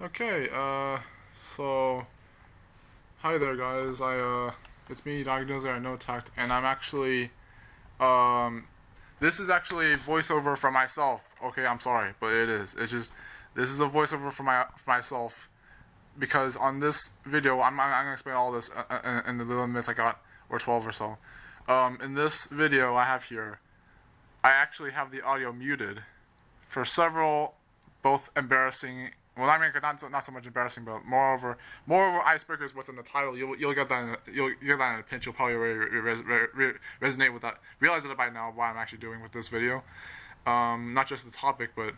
Okay, so hi there, guys. It's me, Diagnoser. I know Tact, and I'm actually, this is actually a voiceover for myself. Okay, I'm sorry, but it is. It's just this is a voiceover for myself because on this video, I'm gonna explain all this in the little minutes I got, or 12 or so. In this video I have here, I actually have the audio muted for several, both embarrassing. Well, I mean, not so much embarrassing, but moreover, Icebreaker is what's in the title. You'll get that you'll get that in a pinch. You'll probably resonate with that. Realize it by now why I'm actually doing with this video, not just the topic, but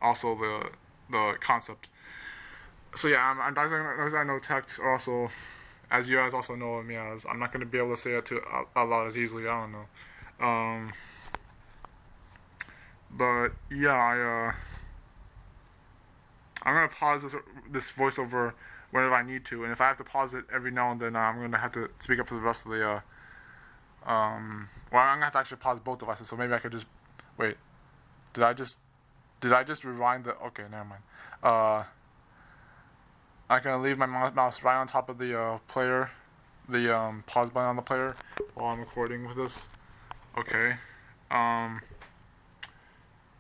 also the concept. So yeah, I'm I know Tech. Also, as you guys also know me as, I'm not going to be able to say it to a lot as easily. I don't know. But yeah, I'm gonna pause this voiceover whenever I need to, and if I have to pause it every now and then, I'm gonna have to speak up to the rest of the well, I'm gonna have to actually pause both devices. So maybe I could just wait. Did I just rewind the? Okay, never mind. I'm gonna leave my mouse right on top of the player, the pause button on the player while I'm recording with this. Okay.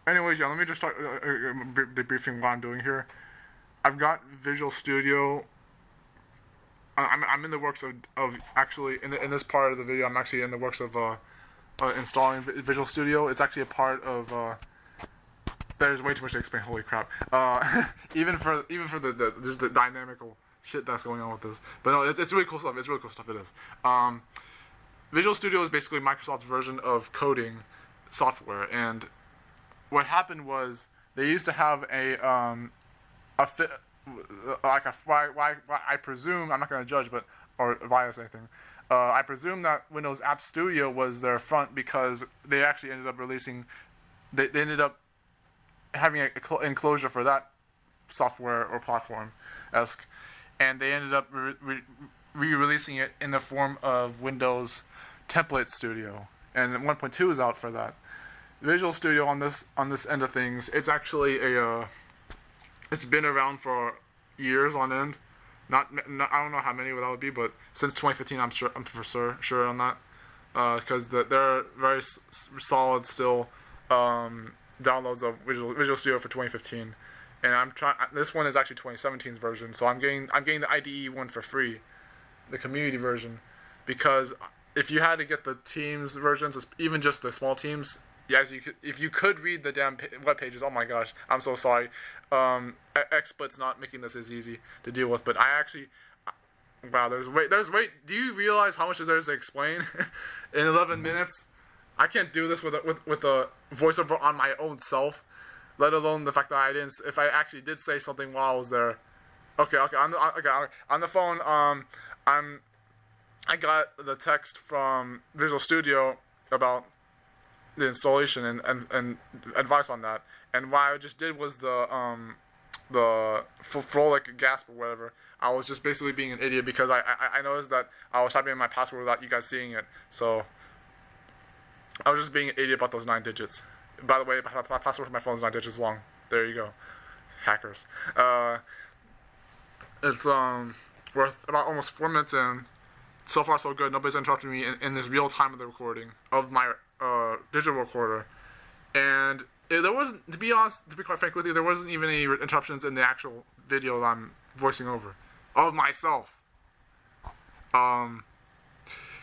Anyways, yeah, let me just start debriefing what I'm doing here. I've got Visual Studio. I'm in the works of actually, in this part of the video, I'm actually in the works of installing Visual Studio. It's actually a part of, there's way too much to explain, holy crap. Even for just the dynamical shit that's going on with this. But no, it's really cool stuff, it is. Visual Studio is basically Microsoft's version of coding software, and what happened was they used to have I presume, I'm not going to judge, but or bias anything. I presume that Windows App Studio was their front because they actually ended up releasing. They ended up having an enclosure for that software or platform, and they ended up re-releasing it in the form of Windows Template Studio, and 1.2 is out for that. Visual Studio on this end of things, it's actually it's been around for years on end. Not I don't know how many that would be, but since 2015, I'm for sure on that, because they're very solid still downloads of Visual Studio for 2015, and I'm trying. This one is actually 2017's version, so I'm getting the IDE one for free, the community version, because if you had to get the Teams versions, even just the small teams. Yes, if you could read the damn web pages, oh my gosh, I'm so sorry. XSplit's not making this as easy to deal with, but I actually, wow, there's wait. Do you realize how much there is to explain in 11 minutes? I can't do this with a voiceover on my own self, let alone the fact that I didn't. If I actually did say something while I was there, okay, on the phone, I got the text from Visual Studio about the installation and advice on that, and what I just did was the frolic gasp or whatever. I was just basically being an idiot because I noticed that I was typing in my password without you guys seeing it, so I was just being an idiot about those 9 digits. By the way, my password for my phone is 9 digits long. There you go, hackers. It's worth about almost 4 minutes in. So far so good. Nobody's interrupting me in this real time of the recording of my digital recorder, and there wasn't, to be quite frank with you, there wasn't even any interruptions in the actual video that I'm voicing over of myself. Now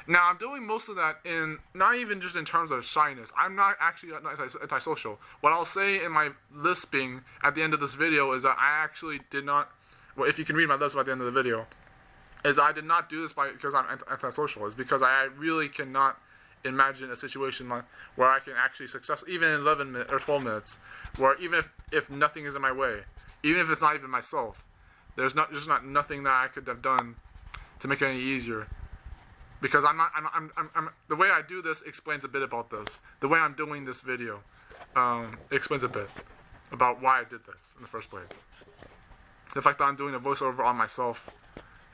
I'm doing most of that in not even just in terms of shyness. I'm not actually antisocial. What I'll say in my lisping at the end of this video is that I actually did not. Well, if you can read my lisp at the end of the video, is I did not do this because I'm antisocial. It's because I really cannot imagine a situation where I can actually even in 11 minutes or 12 minutes, where even if nothing is in my way, even if it's not even myself, there's nothing that I could have done to make it any easier. Because I'm the way I do this explains a bit about this. The way I'm doing this video explains a bit about why I did this in the first place. The fact that I'm doing a voiceover on myself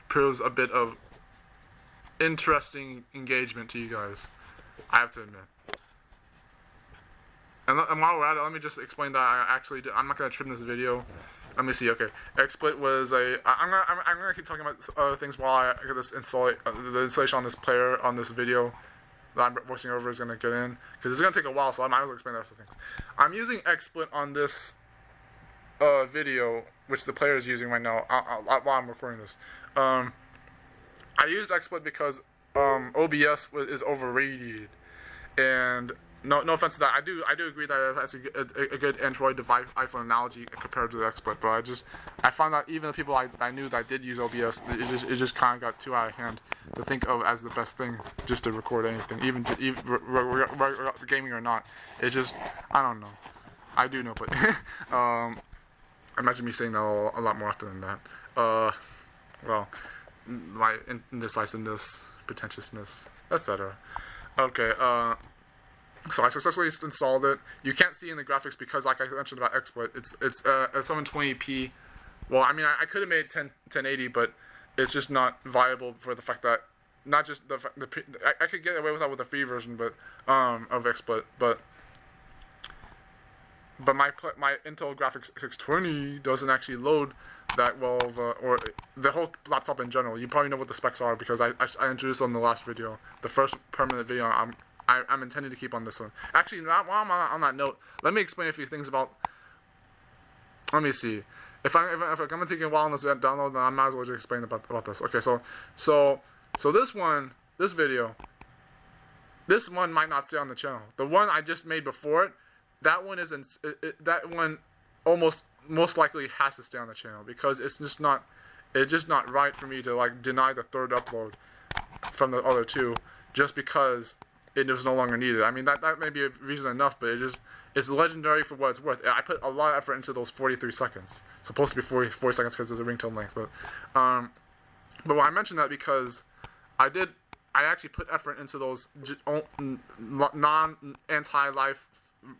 proves a bit of interesting engagement to you guys, I have to admit. And while we're at it, let me just explain that I'm not going to trim this video. Let me see. Okay, XSplit was I'm gonna keep talking about other things while I get this the installation on this player on this video that I'm voicing over is gonna get in, because it's gonna take a while, so I might as well explain the rest of the things. I'm using XSplit on this video, which the player is using right now while I'm recording this. I used XSplit because OBS is overrated, and no offense to that. I do agree that that's a good Android device iPhone analogy compared to the XSplit, but I found that even the people I knew that did use OBS, it just kind of got too out of hand to think of as the best thing just to record anything, even gaming or not. It just, I don't know. I do know, but imagine me saying that a lot more often than that. Well, my indecisiveness, pretentiousness, etc. Okay, so I successfully installed it. You can't see in the graphics because, like I mentioned about XSplit, it's a 720p. Well, I mean, I could have made 1080, but it's just not viable for the fact that not just I could get away with that with the free version, but of XSplit, but my Intel Graphics 620 doesn't actually load that well, or the whole laptop in general. You probably know what the specs are because I introduced them in the last video, the first permanent video I'm intending to keep on this one. Actually, while I'm on that note, let me explain a few things about. Let me see. If I'm gonna take a while on this download, then I might as well just explain about this. Okay, so this video, this one might not stay on the channel. The one I just made before it, that one isn't. That one almost most likely has to stay on the channel because it's just not right for me to like deny the third upload from the other two just because it was no longer needed. I mean, that may be a reason enough, but it's legendary for what it's worth. I put a lot of effort into those 43 seconds. It's supposed to be 40 seconds because there's a ringtone length, but I mentioned that because I actually put effort into those anti-life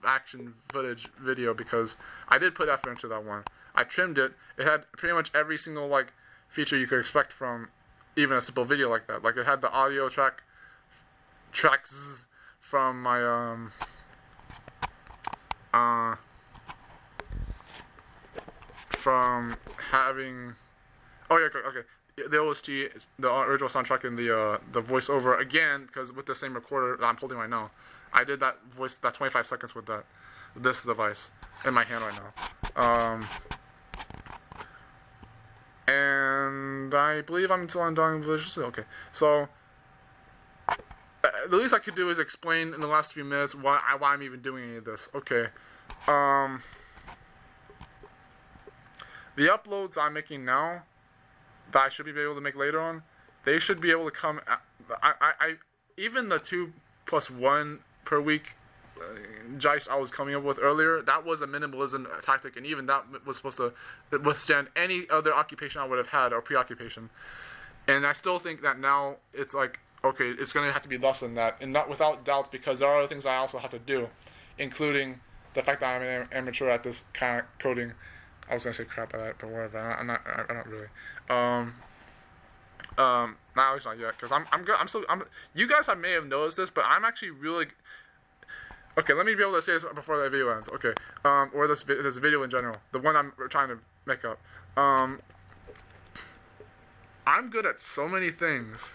action footage video because I did put effort into that one. I trimmed it. It had pretty much every single like feature you could expect from even a simple video like that. Like it had the audio tracks from my from having okay the OST, the original soundtrack, and the voiceover again because with the same recorder that I'm holding right now. I did that 25 seconds with this device in my hand right now. And I believe I'm still on Dying Village. Okay, so the least I could do is explain in the last few minutes why I'm even doing any of this. Okay, the uploads I'm making now that I should be able to make later on, they should be able to come. Even the 2+1 per week Jice I was coming up with earlier, that was a minimalism tactic, and even that was supposed to withstand any other occupation I would have had or preoccupation. And I still think that now it's like, okay, it's going to have to be less than that, and not without doubt, because there are other things I also have to do, including the fact that I'm an amateur at this kind of coding. I was going to say crap at that, but whatever. I'm not really. No, it's not yet, because I'm good. You guys may have noticed this, but I'm actually really. Okay, let me be able to say this before the video ends. Okay, or this video in general, the one I'm trying to make up. I'm good at so many things.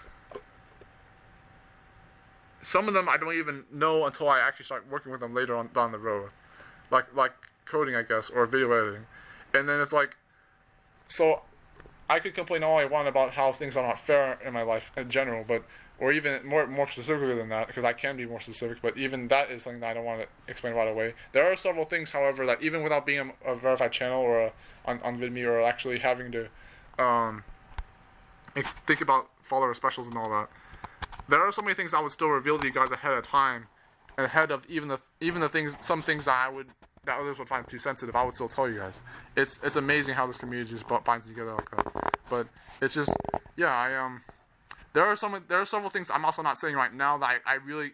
Some of them I don't even know until I actually start working with them later on down the road, like coding, I guess, or video editing, and then it's like, so I could complain all I want about how things are not fair in my life in general, but or even more specifically than that, because I can be more specific, but even that is something that I don't want to explain right away. There are several things, however, that even without being a verified channel or on VidMe or actually having to think about follower specials and all that, there are so many things I would still reveal to you guys ahead of time, ahead of even the things, some things that others would find too sensitive. I would still tell you guys. It's amazing how this community just binds together like that. But it's just, yeah, there are several things I'm also not saying right now that I very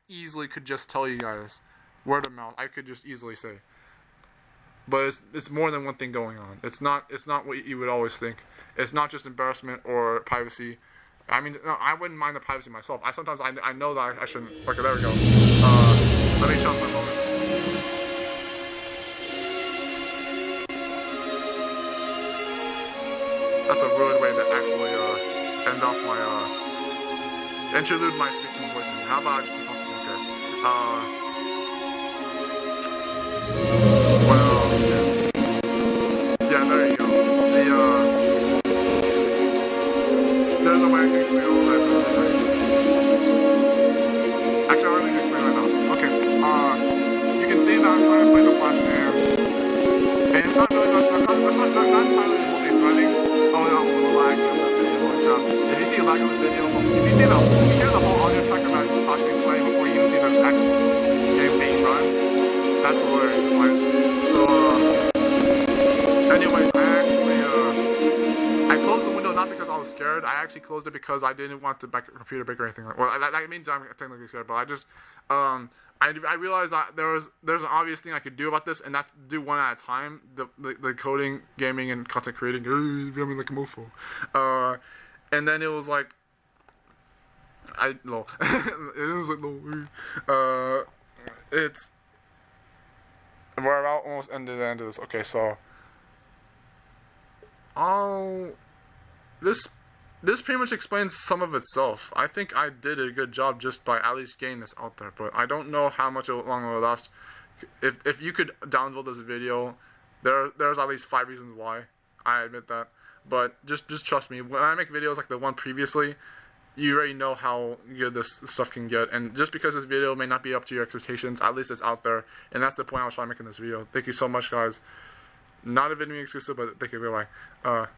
easily could just tell you guys, word of mouth. I could just easily say. But it's more than one thing going on. It's not what you would always think. It's not just embarrassment or privacy. I mean, no, I wouldn't mind the privacy myself. Sometimes I know that I shouldn't. Okay, there we go. Let me show you for a moment. That's a rude way to actually end off my interlude my freaking voice. How about I just keep talking? Okay. Well, shit. Yeah, there you go. There's a way I can explain all that. Actually, I'm going to explain right now. Okay. You can see that I'm trying to play the Flash there, and it's not really not entirely multi-threading. Oh, no, the lag in the video. Like, if you see lag in the video, if you see you hear the whole audio track about Flash being played before you even see the actual game being run, that's hilarious. Like, so, anyways, I closed the window not because I was scared. I actually closed it because I didn't want the computer break or anything. Well, that means I'm technically scared, but I just, I realized that there's an obvious thing I could do about this, and that's do one at a time. The coding, gaming, and content creating. You feel me like a mofo. And then it was like, it was like, it's, we're about almost end of this. Okay, so. This pretty much explains some of itself. I think I did a good job just by at least getting this out there, but I don't know how much long it will last. If you could download this video, there's at least 5 reasons why. I admit that, but just trust me. When I make videos like the one previously, you already know how good this stuff can get, and just because this video may not be up to your expectations, at least it's out there, and that's the point I was trying to make in this video. Thank you so much, guys. Not a video exclusive, but thank you. Bye bye.